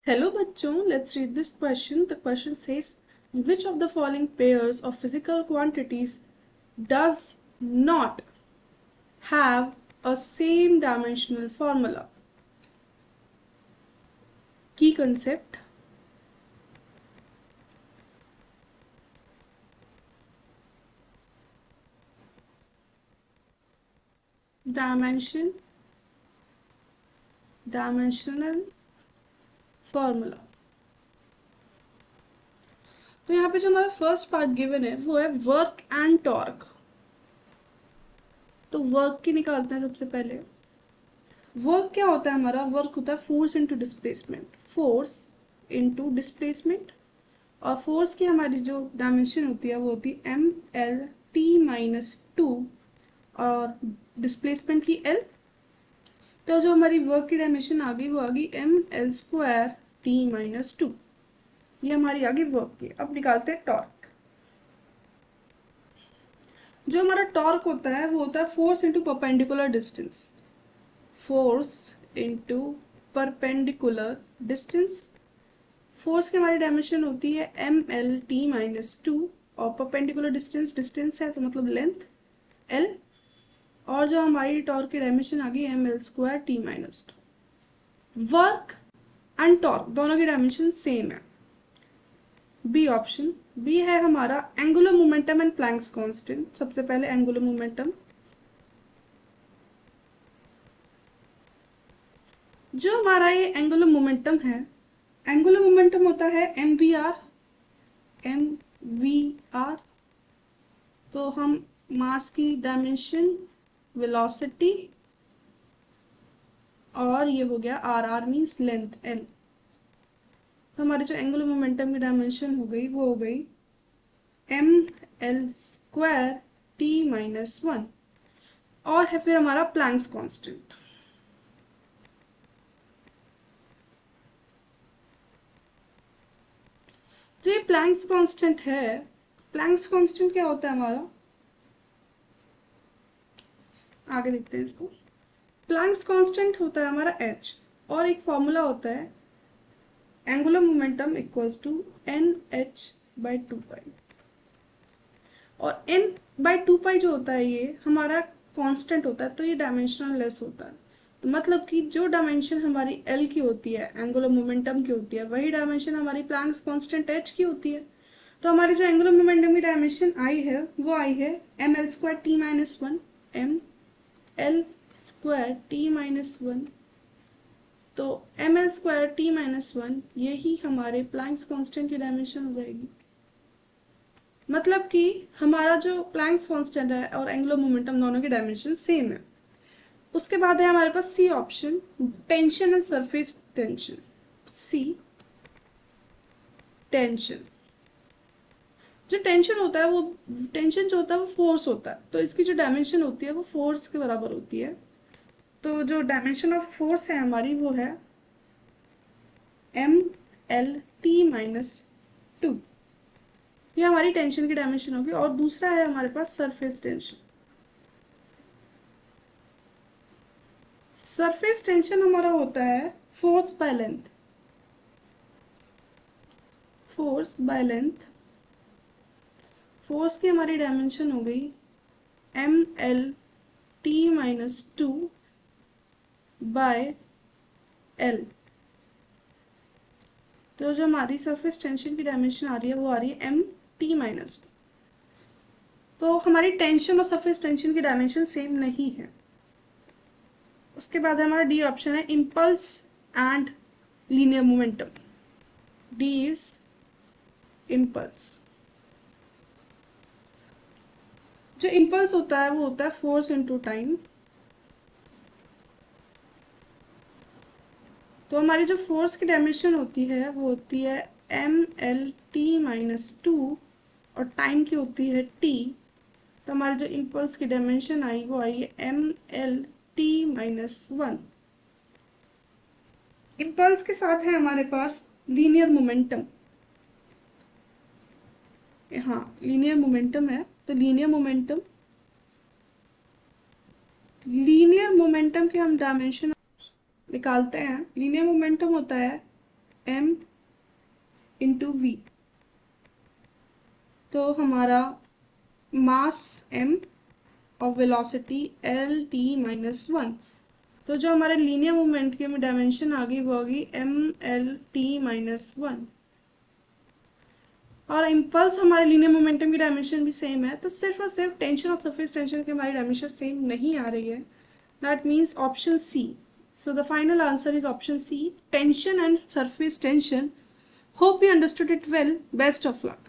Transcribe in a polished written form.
Hello bachchon, let's read this question. The question says, which of the following pairs of physical quantities does not have a same dimensional formula? Key concept. Dimensional formula. तो यहाँ पे जो हमारा first part given है वो है work and torque. तो work की निकालते हैं सबसे पहले. वर्क क्या होता है हमारा? वर्क होता है force into displacement. Force into displacement. और फोर्स की हमारी जो डायमेंशन होती है वो होती है M L T minus two और डिस्प्लेसमेंट की एल. तो जो हमारी वर्क की डायमेंशन आ गई वो आ गई M L square T minus two. ये हमारी आ गई वर्क की. अब निकालते हैं टॉर्क. जो हमारा टॉर्क होता है वो होता है force into perpendicular distance. Force into perpendicular distance. Force की हमारी डायमेंशन होती है M L T minus two और परपेंडिकुलर डिस्टेंस है तो मतलब लेंथ एल. और जो हमारी टॉर्क की डायमेंशन आ गई M L square T minus two. Work and torque दोनों की डायमेंशन सेम है. B option. बी है हमारा angular momentum and Planck's constant. सबसे पहले एंगुलर मोमेंटम. जो हमारा ये एंगुलर मोमेंटम है, एंगुलर मोमेंटम होता है M V R. M V R. तो हम मास की डायमेंशन, वेलोसिटी और ये हो गया R. R means length L. तो हमारे जो एंगुलर मोमेंटम की डायमेंशन हो गई वो हो गई M L square T minus one. और है फिर हमारा प्लैंक्स कांस्टेंट. जो ये प्लैंक्स कांस्टेंट है, प्लैंक्स कांस्टेंट क्या होता है हमारा? आगे देखते हैं इसको. प्लैंक्स कांस्टेंट होता है हमारा h. और एक फॉर्मूला होता है angular momentum equals to N H by two pi. और n बाई टू पाई जो होता है ये हमारा कांस्टेंट होता है तो ये डायमेंशनल लेस होता है. तो मतलब कि जो डायमेंशन हमारी l की होती है, एंगुलर मोमेंटम की होती है, वही डायमेंशन हमारी प्लैंक्स कांस्टेंट h की होती है. तो हमारी जो एंगुलर मोमेंटम की डायमेंशन आई है वो आई है M L square T minus one. M L square T minus one. तो M L square T minus one यही हमारे प्लैंक्स कांस्टेंट की डायमेंशन हो जाएगी. मतलब कि हमारा जो प्लैंक्स कांस्टेंट है और एंगुलर मोमेंटम दोनों की डायमेंशन सेम है. उसके बाद है हमारे पास C option, tension and surface tension. C tension. जो टेंशन होता है वो, टेंशन जो होता है वो फोर्स होता है तो इसकी जो डायमेंशन होती है वो फोर्स के बराबर होती है. तो जो डायमेंशन ऑफ फोर्स है हमारी वो है M L T minus two. ये हमारी टेंशन की डायमेंशन होगी. और दूसरा है हमारे पास सरफेस टेंशन. सरफेस टेंशन हमारा होता है force by length. Force by length. Force की हमारी डायमेंशन हो गई M L T minus two by L. तो जो हमारी सरफेस टेंशन की डायमेंशन आ रही है वो आ रही है एम टी माइनस. तो हमारी टेंशन और सरफेस टेंशन की डायमेंशन सेम नहीं है. उसके बाद हमारा डी ऑप्शन है impulse and linear momentum. D is impulse. जो इम्पल्स होता है वो होता है फोर्स इनटू टाइम. तो हमारी जो फोर्स की डायमेंशन होती है वो होती है M L T minus two और टाइम की होती है टी. तो हमारी जो इम्पल्स की डायमेंशन आई वो आई है M L T minus one. Impulse के साथ है हमारे पास लीनियर मोमेंटम. हाँ, लीनियर मोमेंटम है. तो लीनियर मोमेंटम के हम डायमेंशन निकालते हैं. लीनियर मोमेंटम होता है m इंटू वी, तो हमारा मास m और वेलोसिटी एल टी माइनस 1, तो जो हमारे लीनियर मूवमेंट की डायमेंशन आ गई वो होगी एम एल टी माइनस 1, और इम्पल्स हमारे लीनियर मोमेंटम की डायमेंशन भी सेम है, तो सिर्फ और सिर्फ टेंशन और सरफेस टेंशन की हमारी डायमेंशन सेम नहीं आ रही है. That means option C. So the final answer is option C, tension and surface tension. Hope you understood it well. Best of luck.